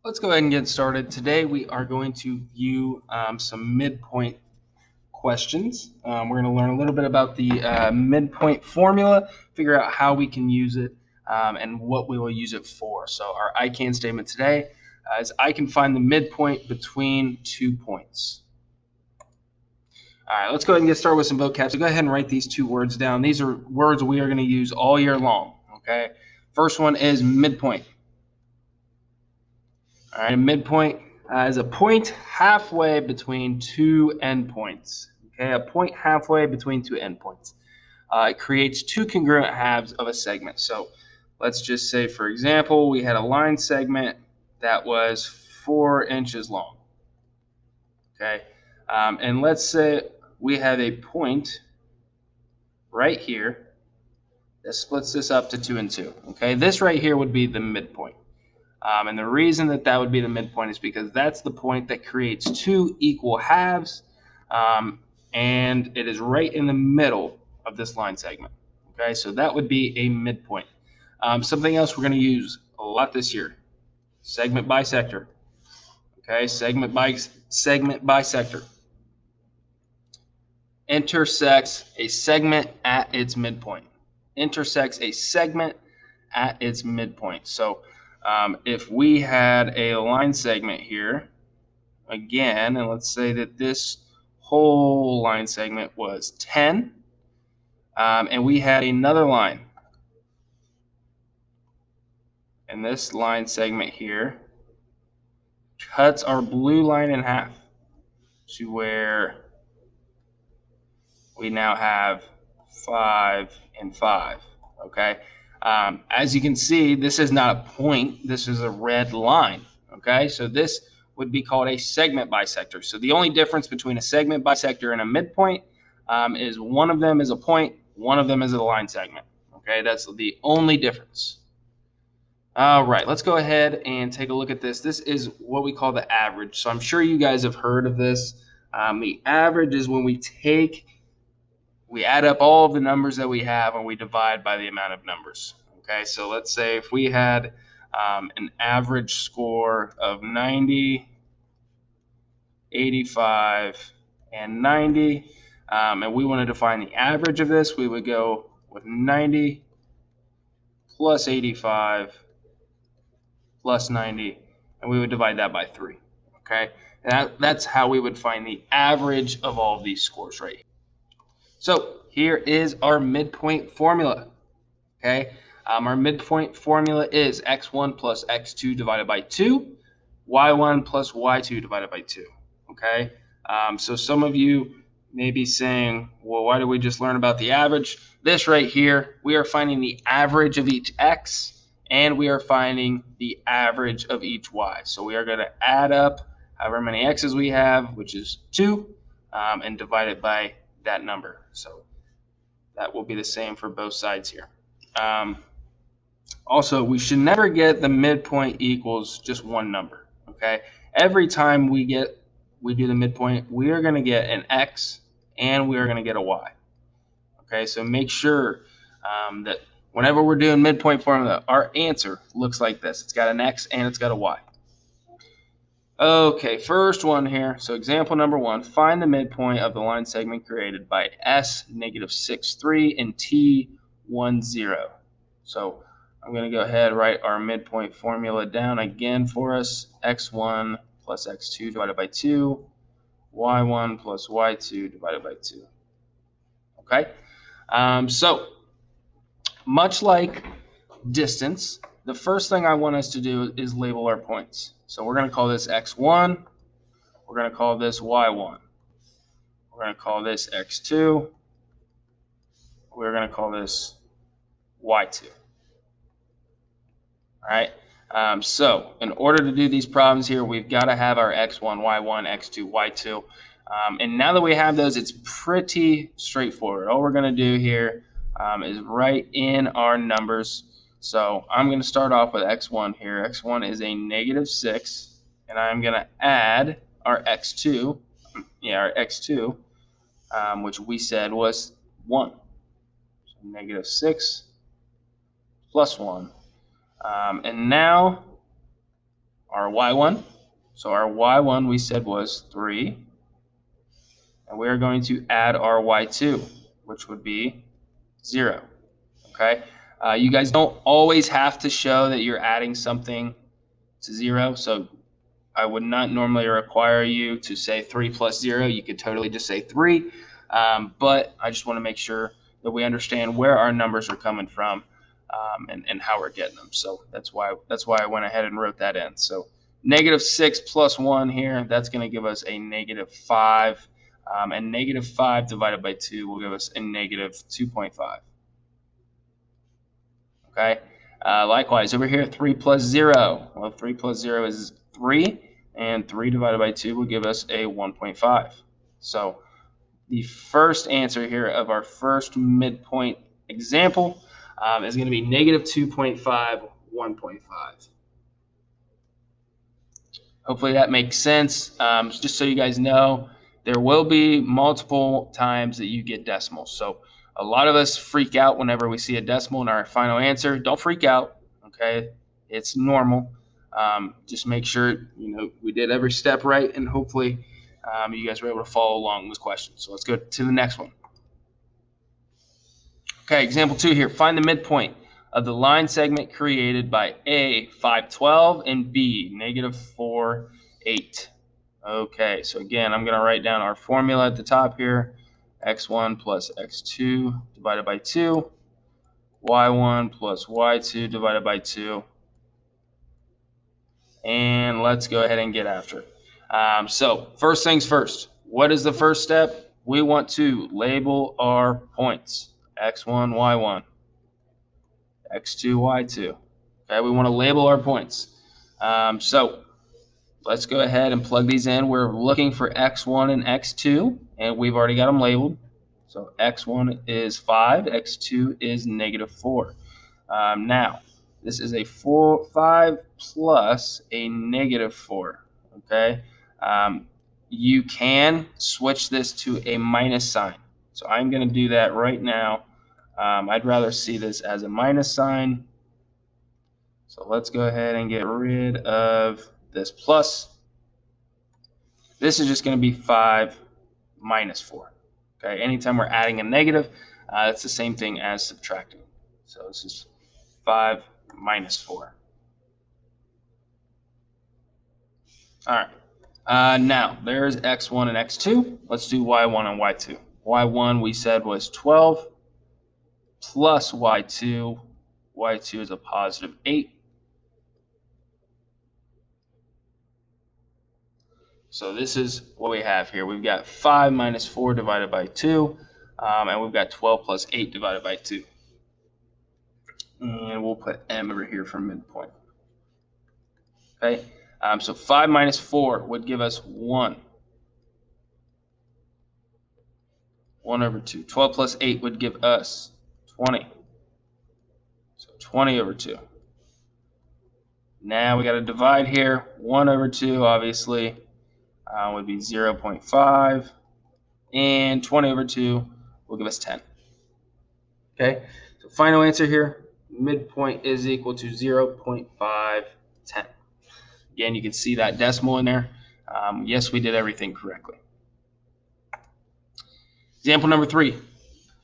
Let's go ahead and get started. Today we are going to view some midpoint questions. We're going to learn a little bit about the midpoint formula, figure out how we can use it, and what we will use it for. So our I can statement today is I can find the midpoint between 2 points. All right, let's go ahead and get started with some vocab. So go ahead and write these 2 words down. These are words we are going to use all year long. Okay. First one is midpoint. All right, a midpoint is a point halfway between 2 endpoints. Okay, a point halfway between 2 endpoints. It creates 2 congruent halves of a segment. So let's just say, for example, we had a line segment that was 4 inches long. Okay, and let's say we have a point right here that splits this up to 2 and 2. Okay, this right here would be the midpoint. And the reason that would be the midpoint is because that's the point that creates 2 equal halves, and it is right in the middle of this line segment. Okay, so that would be a midpoint. Something else we're going to use a lot this year: segment bisector. Okay, segment bisector intersects a segment at its midpoint. Intersects a segment at its midpoint. So if we had a line segment here, again, and let's say that this whole line segment was 10, and we had another line, and this line segment here cuts our blue line in half to where we now have 5 and 5. Okay. As you can see, this is not a point. This is a red line. Okay. So this would be called a segment bisector. So the only difference between a segment bisector and a midpoint is one of them is a point, one of them is a line segment. Okay. That's the only difference. All right, let's go ahead and take a look at this. This is what we call the average. So I'm sure you guys have heard of this. The average is when we add up all of the numbers that we have and we divide by the amount of numbers. Okay, so let's say if we had an average score of 90, 85, and 90, and we wanted to find the average of this, we would go with 90 plus 85 plus 90, and we would divide that by 3. Okay, and that's how we would find the average of all of these scores right here. So here is our midpoint formula. Okay, our midpoint formula is x1 plus x2 divided by 2, y1 plus y2 divided by 2. Okay, so some of you may be saying, well, why did we just learn about the average? This right here, we are finding the average of each x, and we are finding the average of each y. So we are going to add up however many x's we have, which is 2, and divide it by that number. So that will be the same for both sides here. Also, we should never get the midpoint equals just one number. Okay, every time we do the midpoint, we are going to get an x and we are going to get a y. Okay, so make sure that whenever we're doing midpoint formula, our answer looks like this. It's got an x and it's got a y. Okay, first one here. So example number 1, find the midpoint of the line segment created by S -6,3 and T 10. So I'm going to go ahead and write our midpoint formula down again for us. X1 plus X2 divided by 2, Y1 plus Y2 divided by 2. Okay, so much like distance, the first thing I want us to do is label our points. So we're going to call this x1, we're going to call this y1, we're going to call this x2, we're going to call this y2. All right, so in order to do these problems here, we've got to have our x1, y1, x2, y2. And now that we have those, it's pretty straightforward. All we're going to do here is write in our numbers. So I'm going to start off with x1 here. x1 is a -6, and I'm going to add our x2, which we said was 1. So -6 plus 1. And now our y1. So our y1 we said was 3. And we are going to add our y2, which would be 0. Okay? You guys don't always have to show that you're adding something to 0. So I would not normally require you to say 3 plus 0. You could totally just say 3. But I just want to make sure that we understand where our numbers are coming from and how we're getting them. So that's why I went ahead and wrote that in. So -6 plus 1 here, that's going to give us a -5. And -5 divided by 2 will give us a -2.5. Okay. Likewise, over here, 3 plus 0. Well, 3 plus 0 is 3, and 3 divided by 2 will give us a 1.5. So the first answer here of our first midpoint example is going to be -2.5, 1.5. Hopefully that makes sense. Just so you guys know, there will be multiple times that you get decimals. So a lot of us freak out whenever we see a decimal in our final answer. Don't freak out, okay? It's normal. Just make sure we did every step right, and hopefully you guys were able to follow along with questions. So let's go to the next one. Okay, example 2 here. Find the midpoint of the line segment created by A, 512, and B, -4, 8. Okay, so again, I'm going to write down our formula at the top here. X1 plus X2 divided by 2. Y1 plus Y2 divided by 2. And let's go ahead and get after it. So first things first, what is the first step? We want to label our points. X1, Y1. X2, Y2. Okay, we want to label our points. So let's go ahead and plug these in. We're looking for X1 and X2, and we've already got them labeled. So X1 is 5, X2 is -4. Now, this is a 5 plus a -4, okay? You can switch this to a minus sign. So I'm going to do that right now. I'd rather see this as a minus sign. So let's go ahead and get rid of this plus. This is just going to be 5 minus 4. Okay, anytime we're adding a negative, it's the same thing as subtracting. So this is 5 minus 4. All right. Now, there's X1 and X2. Let's do Y1 and Y2. Y1 we said was 12 plus Y2. Y2 is a positive 8. So this is what we have here. We've got 5 minus 4 divided by 2, and we've got 12 plus 8 divided by 2. And we'll put M over here for midpoint. Okay, so 5 minus 4 would give us 1. 1 over 2. 12 plus 8 would give us 20. So 20 over 2. Now we got to divide here. 1 over 2, obviously, would be 0.5. And 20 over 2 will give us 10. Okay, so final answer here, midpoint is equal to 0.510. Again, you can see that decimal in there. Yes, we did everything correctly. Example number 3.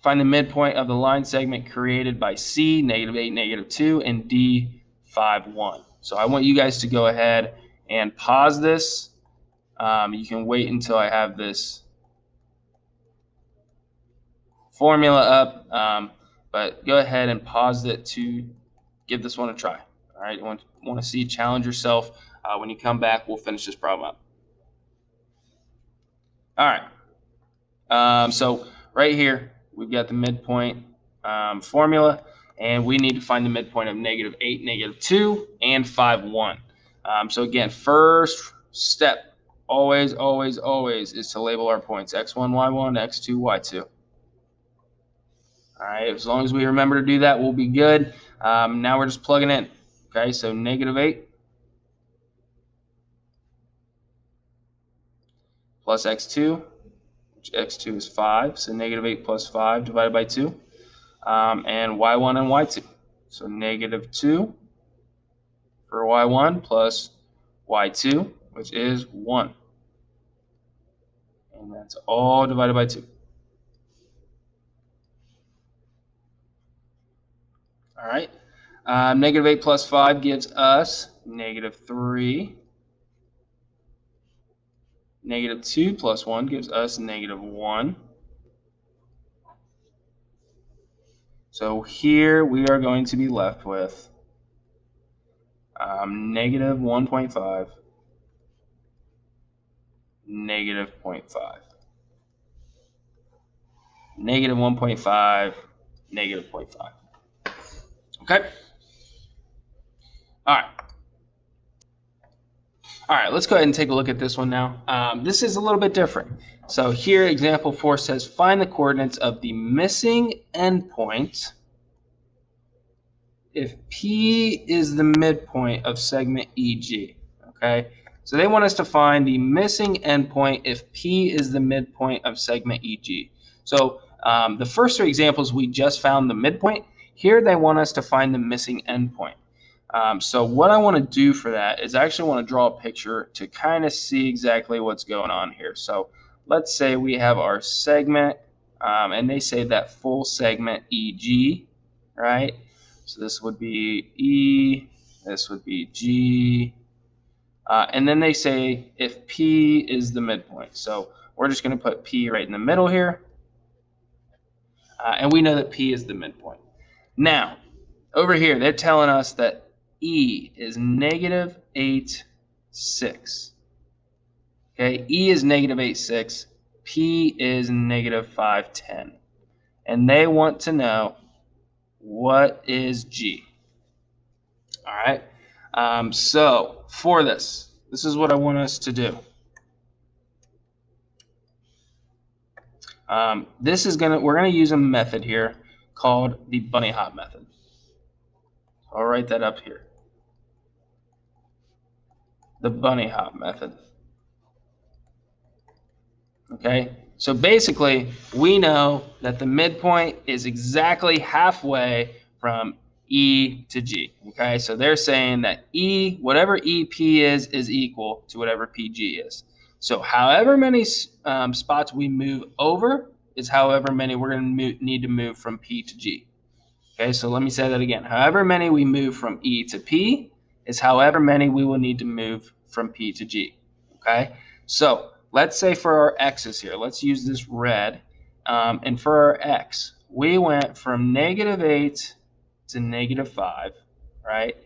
Find the midpoint of the line segment created by C, -8, -2, and D, 5, 1. So I want you guys to go ahead and pause this. You can wait until I have this formula up, but go ahead and pause it to give this one a try. All right, you want to see, challenge yourself. When you come back, we'll finish this problem up. All right, so right here, we've got the midpoint formula, and we need to find the midpoint of -8, -2, and 5, 1. So again, first step, always is to label our points. X1, Y1, X2, Y2. All right, as long as we remember to do that, we'll be good. Now we're just plugging in. Okay, so -8 plus X2, which X2 is 5, so -8 plus 5 divided by 2, and Y1 and Y2. So -2 for Y1 plus y2, which is 1. And that's all divided by 2. All right. Negative 8 plus 5 gives us negative 3. Negative 2 plus 1 gives us negative 1. So here we are going to be left with negative 1.5, negative 0.5. Negative 1.5, negative 0.5. Okay? All right. All right, let's go ahead and take a look at this one now. This is a little bit different. So here, example 4 says, find the coordinates of the missing endpoint if P is the midpoint of segment EG. Okay, so they want us to find the missing endpoint if P is the midpoint of segment EG. So the first 3 examples, we just found the midpoint. Here, they want us to find the missing endpoint. So what I want to do for that is I actually want to draw a picture to kind of see exactly what's going on here. So let's say we have our segment, and they say that full segment EG, right? So this would be E, this would be G, and then they say if P is the midpoint. So we're just going to put P right in the middle here, and we know that P is the midpoint. Now, over here, they're telling us that E is negative 8, 6. Okay, E is negative 8, 6. P is negative 5, 10. And they want to know what is G. All right. So for this is what I want us to do. We're gonna use a method here called the bunny hop method. I'll write that up here. The bunny hop method. Okay, so basically we know that the midpoint is exactly halfway from E to G. Okay, so they're saying that E, whatever EP is equal to whatever PG is. So however many spots we move over is however many we're going to need to move from P to G. Okay, so let me say that again. However many we move from E to P is however many we will need to move from P to G. Okay, so let's say for our x's here, let's use this red. And for our x, we went from negative 8 to negative 5, right?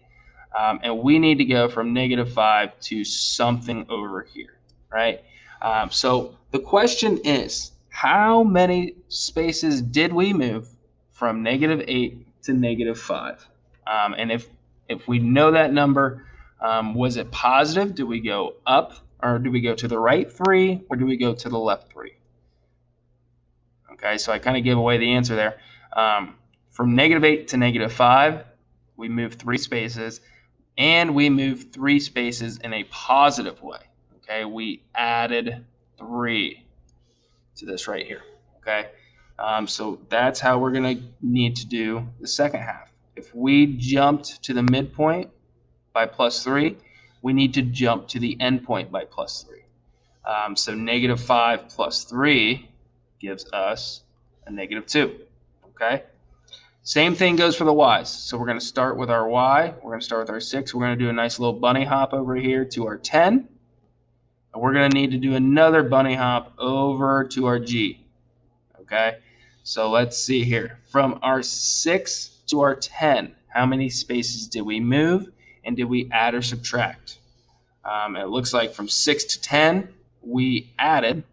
And we need to go from negative 5 to something over here, right? So the question is, how many spaces did we move from negative 8 to negative 5? And if we know that number, was it positive? Do we go up, or do we go to the right 3, or do we go to the left 3? Okay, so I kind of gave away the answer there. From negative 8 to negative 5, we move 3 spaces, and we move 3 spaces in a positive way. Okay, we added 3 to this right here. Okay, so that's how we're going to need to do the second half. If we jumped to the midpoint by plus 3, we need to jump to the endpoint by plus 3. So negative 5 plus 3 gives us a negative 2. Okay. Same thing goes for the y's. So we're going to start with our y. We're going to start with our 6. We're going to do a nice little bunny hop over here to our 10. And we're going to need to do another bunny hop over to our g. Okay. So let's see here. From our 6 to our 10, how many spaces did we move? And did we add or subtract? It looks like from 6 to 10, we added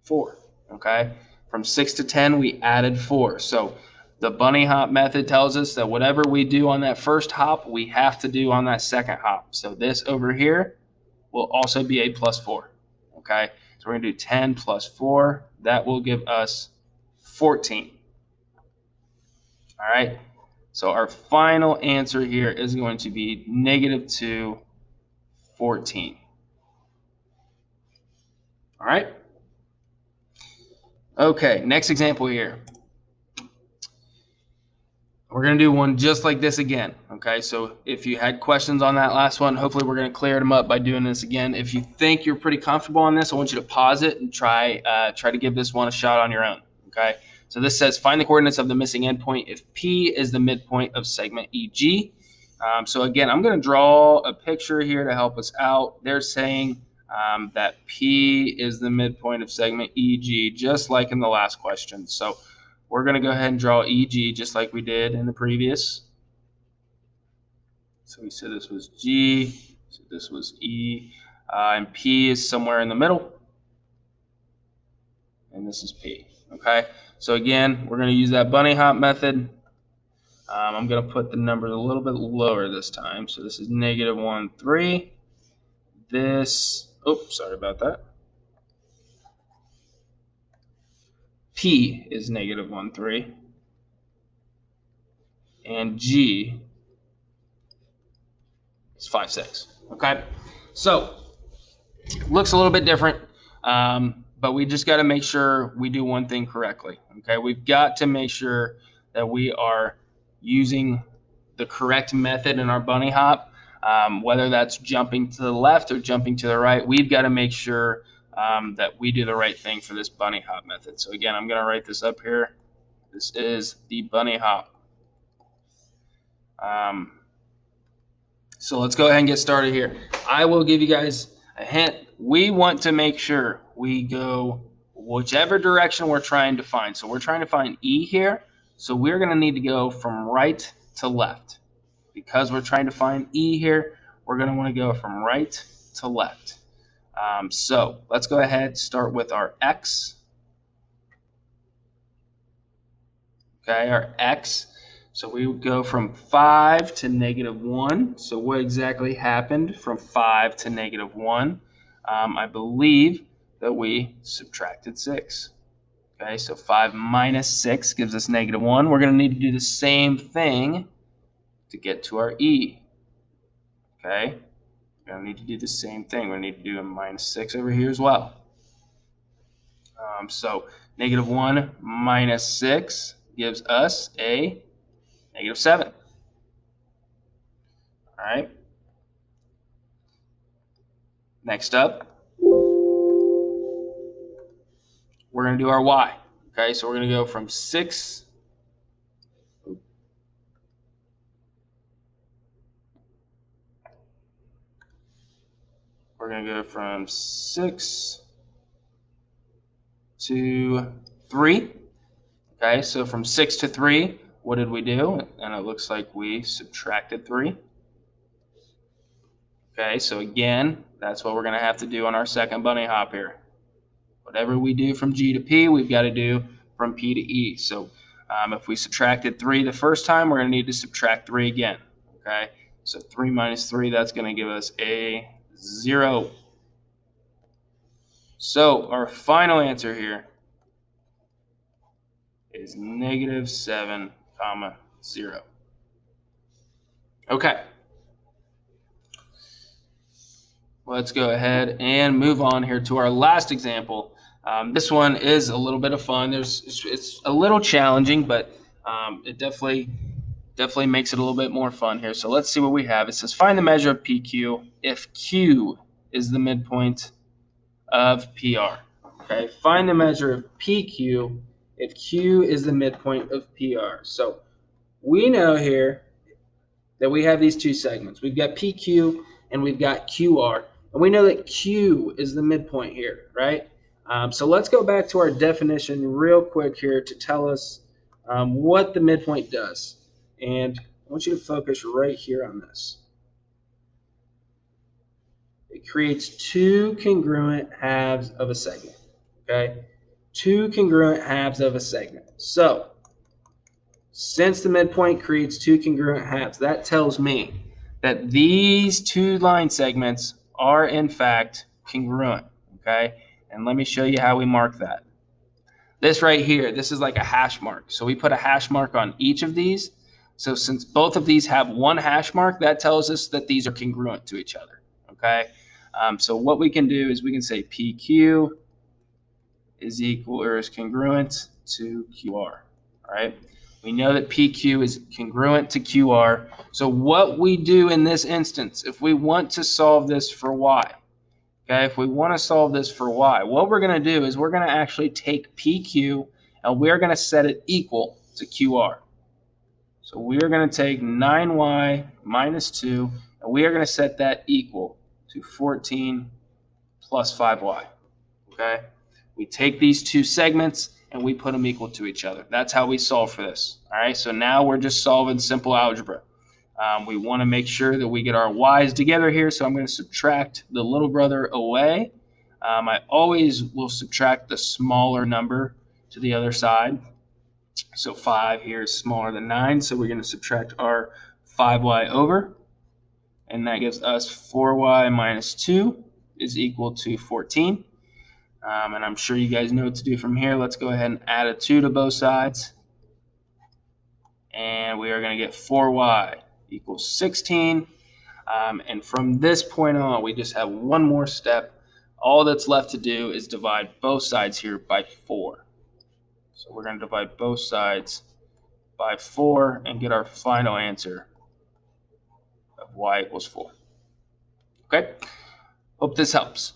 4. Okay. From 6 to 10, we added 4. So the bunny hop method tells us that whatever we do on that first hop, we have to do on that second hop. So this over here will also be a plus 4. Okay. So we're going to do 10 plus 4. That will give us 14. All right. So our final answer here is going to be negative 2, 14. All right. Okay, next example here. We're going to do one just like this again, okay? So if you had questions on that last one, hopefully we're going to clear them up by doing this again. If you think you're pretty comfortable on this, I want you to pause it and try to give this one a shot on your own, okay? So this says find the coordinates of the missing endpoint if P is the midpoint of segment EG. So again, I'm going to draw a picture here to help us out. They're saying that P is the midpoint of segment EG, just like in the last question. So we're going to go ahead and draw EG just like we did in the previous. So we said this was G, so this was E, and P is somewhere in the middle, and this is P, okay? So again, we're going to use that bunny hop method. I'm going to put the numbers a little bit lower this time. So this is -1, 3. This, oops, sorry about that. P is -1, 3. And G is 5, 6. Okay, so looks a little bit different, but we just got to make sure we do one thing correctly. Okay, we've got to make sure that we are using the correct method in our bunny hop, whether that's jumping to the left or jumping to the right. We've got to make sure that we do the right thing for this bunny hop method. So again, I'm going to write this up here. This is the bunny hop. So let's go ahead and get started here. I will give you guys a hint. We want to make sure we go whichever direction we're trying to find. So we're trying to find E here. So we're going to need to go from right to left. Because we're trying to find E here, we're going to want to go from right to left. So let's go ahead and start with our X. Okay, our X. So we would go from 5 to -1. So what exactly happened from 5 to -1? I believe that we subtracted 6. Okay, so 5 minus 6 gives us -1. We're going to need to do the same thing to get to our E. Okay, we're going to need to do the same thing. We need to do a -6 over here as well. So -1 minus 6 gives us a -7. All right. Next up, we're going to do our Y. Okay, so we're going to go from 6. We're going to go from 6 to 3. Okay, so from 6 to 3, what did we do? And it looks like we subtracted 3. Okay, so again, that's what we're going to have to do on our second bunny hop here. Whatever we do from G to P, we've got to do from P to E. So if we subtracted 3 the first time, we're going to need to subtract 3 again. Okay, so 3 minus 3, that's going to give us a 0. So our final answer here is -7, 0. Okay. Let's go ahead and move on here to our last example. This one is a little bit of fun. It's a little challenging, but it definitely makes it a little bit more fun here. So let's see what we have. It says find the measure of PQ if Q is the midpoint of PR. Okay, find the measure of PQ if Q is the midpoint of PR. So we know here that we have these two segments. We've got PQ and we've got QR. And we know that Q is the midpoint here, right? So let's go back to our definition real quick here to tell us what the midpoint does. And I want you to focus right here on this. It creates two congruent halves of a segment, okay? Two congruent halves of a segment. So since the midpoint creates two congruent halves, that tells me that these two line segments are in fact congruent, okay? And let me show you how we mark that. This right here, this is like a hash mark. So we put a hash mark on each of these. So since both of these have one hash mark, that tells us that these are congruent to each other, okay? So what we can do is we can say PQ is equal or is congruent to QR, all right? We know that PQ is congruent to QR. So what we do in this instance, if we want to solve this for y, okay, if we want to solve this for y, what we're going to do is we're going to actually take PQ and we're going to set it equal to QR. So we are going to take 9y minus 2, and we are going to set that equal to 14 plus 5y. Okay? We take these two segments and we put them equal to each other. That's how we solve for this. All right, so now we're just solving simple algebra. We want to make sure that we get our y's together here, so I'm going to subtract the little brother away. I always will subtract the smaller number to the other side. So 5 here is smaller than 9, so we're going to subtract our 5y over, and that gives us 4y minus 2 is equal to 14. And I'm sure you guys know what to do from here. Let's go ahead and add a 2 to both sides. And we are going to get 4y equals 16. And from this point on, we just have one more step. All that's left to do is divide both sides here by 4. So we're going to divide both sides by 4 and get our final answer of y equals 4. Okay? Hope this helps.